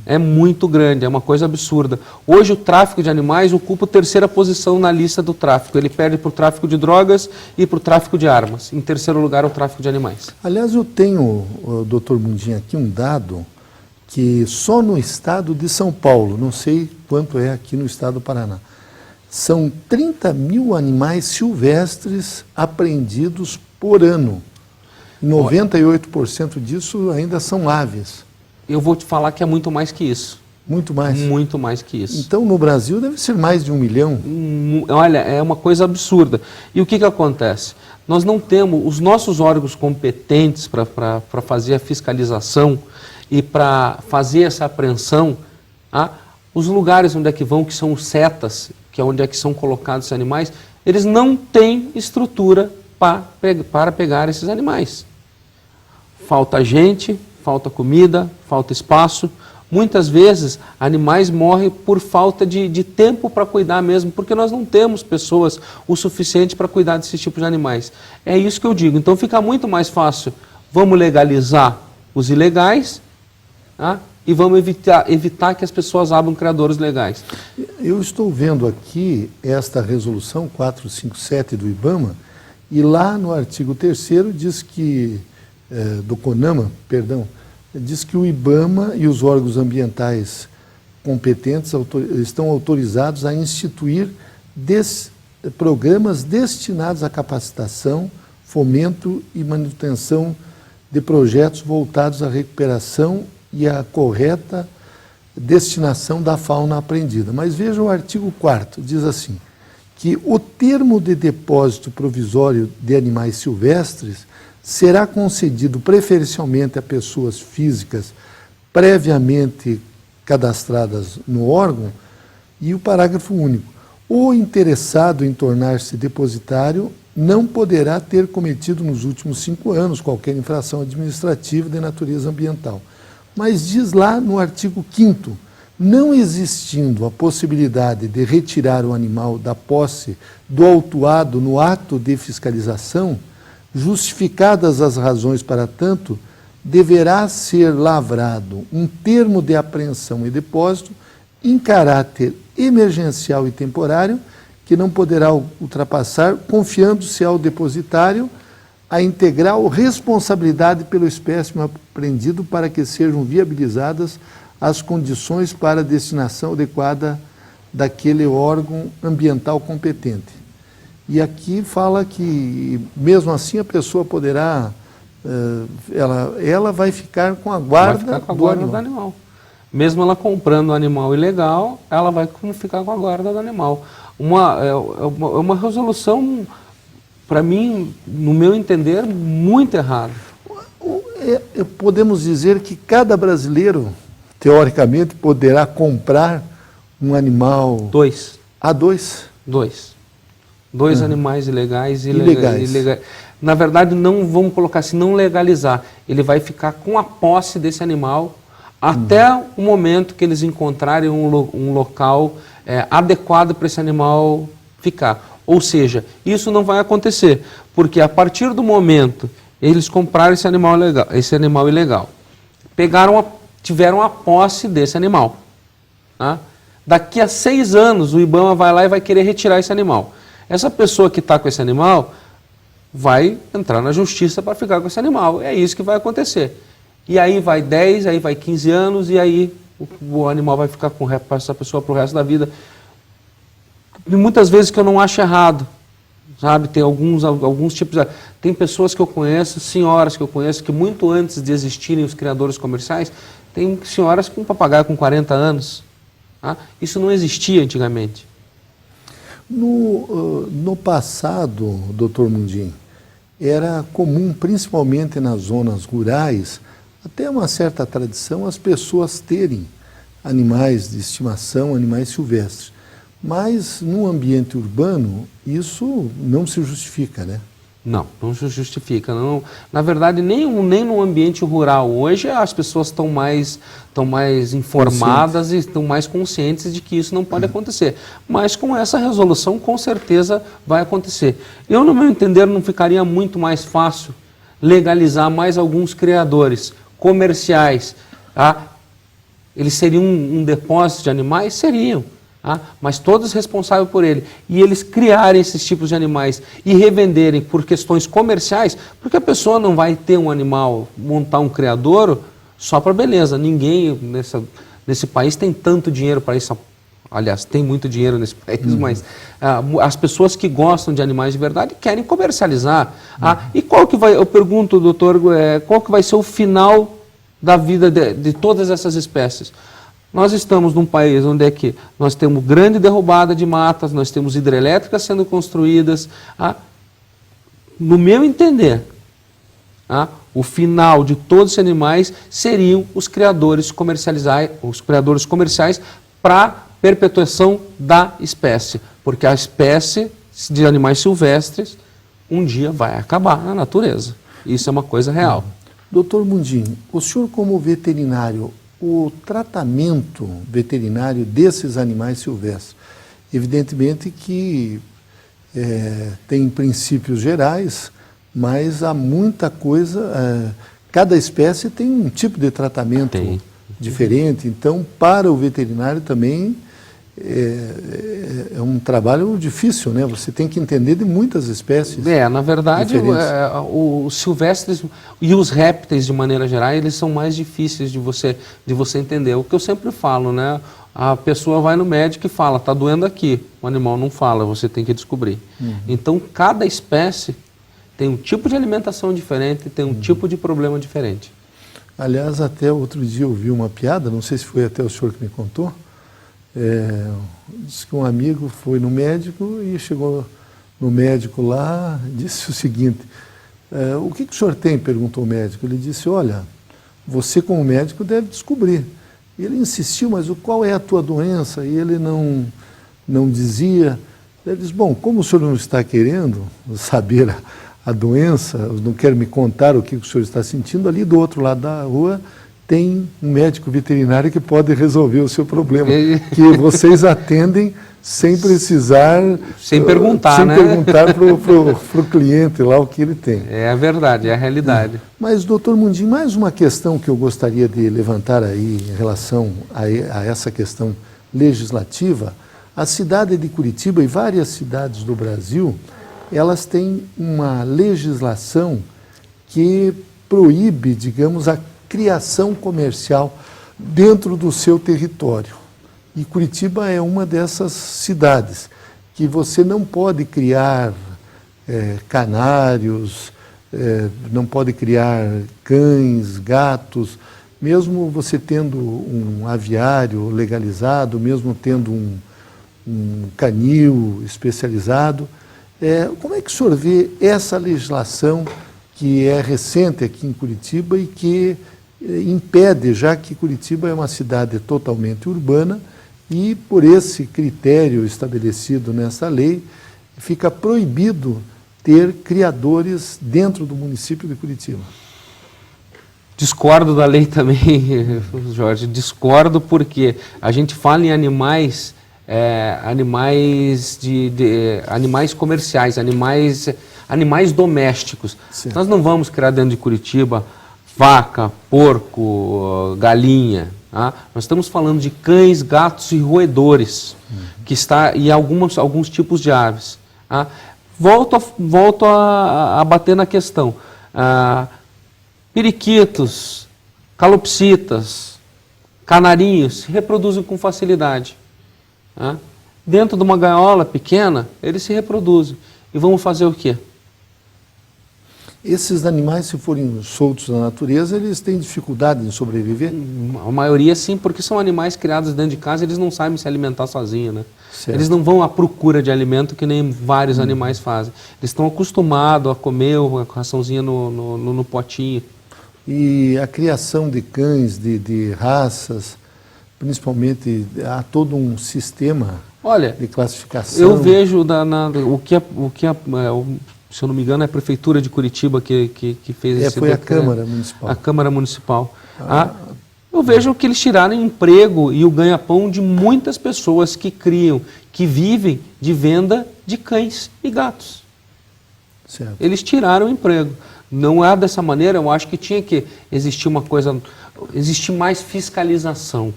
É muito grande, é uma coisa absurda. Hoje o tráfico de animais ocupa a 3ª posição na lista do tráfico. Ele perde para o tráfico de drogas e para o tráfico de armas. Em 3º lugar, o tráfico de animais. Aliás, eu tenho, doutor Mundim, aqui um dado que só no estado de São Paulo, não sei quanto é aqui no estado do Paraná, são 30 mil animais silvestres apreendidos por ano. 98% disso ainda são aves. Eu vou te falar que é muito mais que isso. Muito mais? Muito mais que isso. Então, no Brasil, deve ser mais de 1 milhão? Olha, é uma coisa absurda. E o que acontece? Nós não temos os nossos órgãos competentes para fazer a fiscalização e para fazer essa apreensão, os lugares onde é que vão, que são os setas, que é onde é que são colocados esses animais, eles não têm estrutura para pegar esses animais. Falta gente, falta comida, falta espaço. Muitas vezes, animais morrem por falta de tempo para cuidar mesmo, porque nós não temos pessoas o suficiente para cuidar desse tipo de animais. É isso que eu digo. Então fica muito mais fácil. Vamos legalizar os ilegais, tá? E vamos evitar que as pessoas abram criadouros legais. Eu estou vendo aqui esta resolução 457 do IBAMA, e lá no artigo 3º diz que, do CONAMA, perdão, diz que o IBAMA e os órgãos ambientais competentes estão autorizados a instituir programas destinados à capacitação, fomento e manutenção de projetos voltados à recuperação e à correta destinação da fauna apreendida. Mas veja o artigo 4º, diz assim, que o termo de depósito provisório de animais silvestres será concedido preferencialmente a pessoas físicas previamente cadastradas no órgão, e o parágrafo único. O interessado em tornar-se depositário não poderá ter cometido nos últimos 5 anos qualquer infração administrativa de natureza ambiental. Mas diz lá no artigo 5º, não existindo a possibilidade de retirar o animal da posse do autuado no ato de fiscalização, justificadas as razões para tanto, deverá ser lavrado um termo de apreensão e depósito em caráter emergencial e temporário, que não poderá ultrapassar, confiando-se ao depositário a integral responsabilidade pelo espécime apreendido para que sejam viabilizadas as condições para a destinação adequada daquele órgão ambiental competente. E aqui fala que, mesmo assim, a pessoa poderá, ela vai ficar com a guarda, do animal. Mesmo ela comprando um animal ilegal, ela vai ficar com a guarda do animal. Uma resolução, para mim, no meu entender, muito errada. Podemos dizer que cada brasileiro, teoricamente, poderá comprar um animal... 2. Dois animais ilegais. Na verdade, não vamos colocar assim, não legalizar. Ele vai ficar com a posse desse animal até o momento que eles encontrarem um local adequado para esse animal ficar. Ou seja, isso não vai acontecer, porque a partir do momento eles compraram esse animal ilegal, tiveram a posse desse animal. Tá? Daqui a 6 anos, o IBAMA vai lá e vai querer retirar esse animal. Essa pessoa que está com esse animal vai entrar na justiça para ficar com esse animal. É isso que vai acontecer. E aí vai 10, aí vai 15 anos, e aí o animal vai ficar com essa pessoa para o resto da vida. E muitas vezes que eu não acho errado, sabe? Tem alguns tipos... Tem pessoas que eu conheço, senhoras que eu conheço, que muito antes de existirem os criadores comerciais, tem senhoras com papagaio com 40 anos. Tá? Isso não existia antigamente. No passado, doutor Mundim, era comum, principalmente nas zonas rurais, até uma certa tradição, as pessoas terem animais de estimação, animais silvestres. Mas no ambiente urbano, isso não se justifica, né? Não se justifica. Não. Na verdade, nem no ambiente rural. Hoje as pessoas estão mais informadas e estão mais conscientes de que isso não pode acontecer. Mas com essa resolução, com certeza, vai acontecer. Eu, no meu entender, não ficaria muito mais fácil legalizar mais alguns criadores comerciais. Tá? Eles seriam um depósito de animais? Seriam. Mas todos responsáveis por ele, e eles criarem esses tipos de animais e revenderem por questões comerciais, porque a pessoa não vai ter um animal, montar um criadouro só para beleza. Ninguém nesse país tem tanto dinheiro para isso. Aliás, tem muito dinheiro nesse país, mas as pessoas que gostam de animais de verdade querem comercializar. E qual que vai, eu pergunto, doutor, qual que vai ser o final da vida de todas essas espécies? Nós estamos num país onde nós temos grande derrubada de matas, nós temos hidrelétricas sendo construídas. No meu entender, o final de todos os animais seriam os criadores comerciais para perpetuação da espécie, porque a espécie de animais silvestres um dia vai acabar na natureza. Isso é uma coisa real. Doutor Mundim, o senhor como veterinário o tratamento veterinário desses animais silvestres. Evidentemente que tem princípios gerais, mas há muita coisa, cada espécie tem um tipo de tratamento diferente, então para o veterinário também é um trabalho difícil, né? Você tem que entender de muitas espécies. Na verdade, os silvestres e os répteis, de maneira geral, eles são mais difíceis de você entender. O que eu sempre falo, né? A pessoa vai no médico e fala, está doendo aqui. O animal não fala, você tem que descobrir. Então, cada espécie tem um tipo de alimentação diferente, tem um tipo de problema diferente. Aliás, até outro dia eu vi uma piada, não sei se foi até o senhor que me contou, disse que um amigo foi no médico e chegou no médico lá, disse o seguinte, o que o senhor tem? Perguntou o médico. Ele disse, olha, você como médico deve descobrir. E ele insistiu, mas qual é a tua doença? E ele não dizia. Ele disse, bom, como o senhor não está querendo saber a doença, não quer me contar o que o senhor está sentindo, ali do outro lado da rua tem um médico veterinário que pode resolver o seu problema, que vocês atendem sem precisar... Sem perguntar, sem né? perguntar para o cliente lá o que ele tem. É a verdade, é a realidade. Mas, doutor Mundim, mais uma questão que eu gostaria de levantar aí em relação a essa questão legislativa. A cidade de Curitiba e várias cidades do Brasil, elas têm uma legislação que proíbe, digamos, a criação comercial dentro do seu território. E Curitiba é uma dessas cidades que você não pode criar canários, não pode criar cães, gatos, mesmo você tendo um aviário legalizado, mesmo tendo um canil especializado. Como é que o senhor vê essa legislação que é recente aqui em Curitiba e que impede, já que Curitiba é uma cidade totalmente urbana e por esse critério estabelecido nessa lei, fica proibido ter criadores dentro do município de Curitiba? Discordo da lei também, Jorge, discordo porque a gente fala em animais, animais comerciais, animais domésticos. Certo. Nós não vamos criar dentro de Curitiba vaca, porco, galinha. Tá? Nós estamos falando de cães, gatos e roedores, e alguns tipos de aves. Tá? Volto a bater na questão. Periquitos, calopsitas, canarinhos se reproduzem com facilidade. Tá? Dentro de uma gaiola pequena, eles se reproduzem. E vamos fazer o quê? Esses animais, se forem soltos na natureza, eles têm dificuldade em sobreviver? A maioria sim, porque são animais criados dentro de casa, eles não sabem se alimentar sozinhos, né? Certo. Eles não vão à procura de alimento que nem vários animais fazem. Eles estão acostumados a comer uma raçãozinha no potinho. E a criação de cães, de raças, principalmente, há todo um sistema de classificação? Eu vejo se eu não me engano, é a Prefeitura de Curitiba que fez esse foi decreto. a Câmara Municipal. A Câmara Municipal. Eu vejo que eles tiraram o emprego e o ganha-pão de muitas pessoas que criam, que vivem de venda de cães e gatos. Certo. Eles tiraram o emprego. Não é dessa maneira, eu acho que tinha que existir existir mais fiscalização.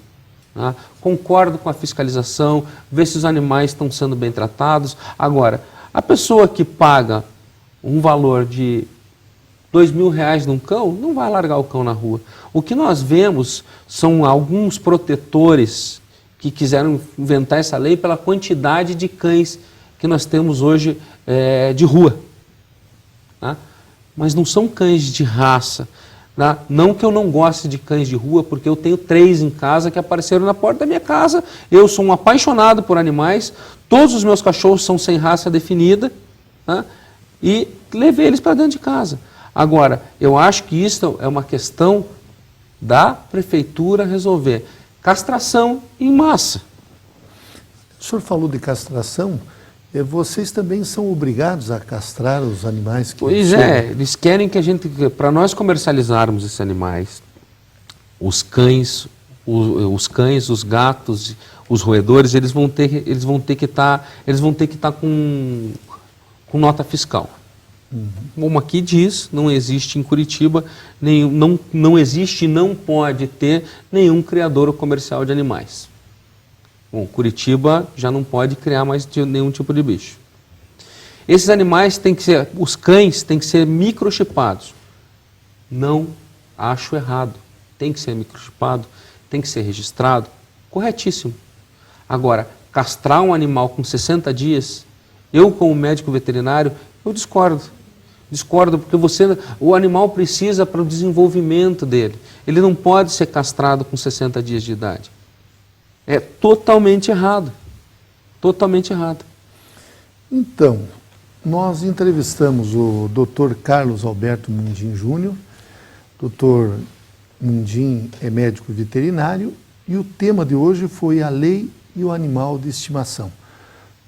Tá? Concordo com a fiscalização, ver se os animais estão sendo bem tratados. Agora, a pessoa que paga um valor de R$2.000 num cão, não vai largar o cão na rua. O que nós vemos são alguns protetores que quiseram inventar essa lei pela quantidade de cães que nós temos hoje de rua. Tá? Mas não são cães de raça. Tá? Não que eu não goste de cães de rua, porque eu tenho 3 em casa que apareceram na porta da minha casa. Eu sou um apaixonado por animais, todos os meus cachorros são sem raça definida, tá? E levei eles para dentro de casa. Agora, eu acho que isso é uma questão da prefeitura resolver. Castração em massa. O senhor falou de castração, vocês também são obrigados a castrar os animais que Pois eles querem que para nós comercializarmos esses animais, os cães, os cães, os gatos, os roedores, eles vão ter que estar com nota fiscal. Como aqui diz, não existe em Curitiba, não existe e não pode ter nenhum criador ou comercial de animais. Bom, Curitiba já não pode criar mais nenhum tipo de bicho. Esses animais os cães têm que ser microchipados. Não acho errado. Tem que ser microchipado, tem que ser registrado. Corretíssimo. Agora, castrar um animal com 60 dias, eu como médico veterinário, eu discordo. Discordo porque o animal precisa para o desenvolvimento dele. Ele não pode ser castrado com 60 dias de idade. É totalmente errado. Totalmente errado. Então, nós entrevistamos o Dr. Carlos Alberto Mundim Júnior. Dr. Mundim é médico veterinário e o tema de hoje foi a lei e o animal de estimação.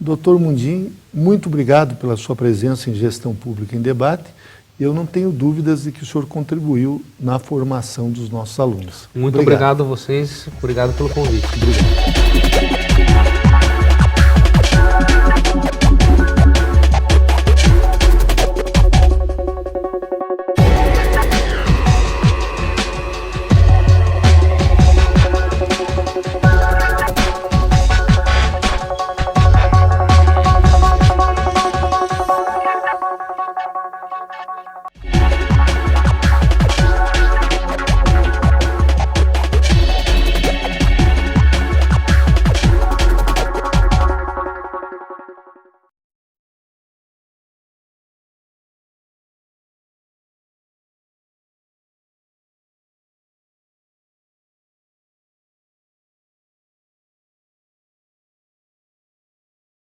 Dr. Mundim, muito obrigado pela sua presença em Gestão Pública em Debate. Eu não tenho dúvidas de que o senhor contribuiu na formação dos nossos alunos. Muito obrigado a vocês, obrigado pelo convite. Obrigado.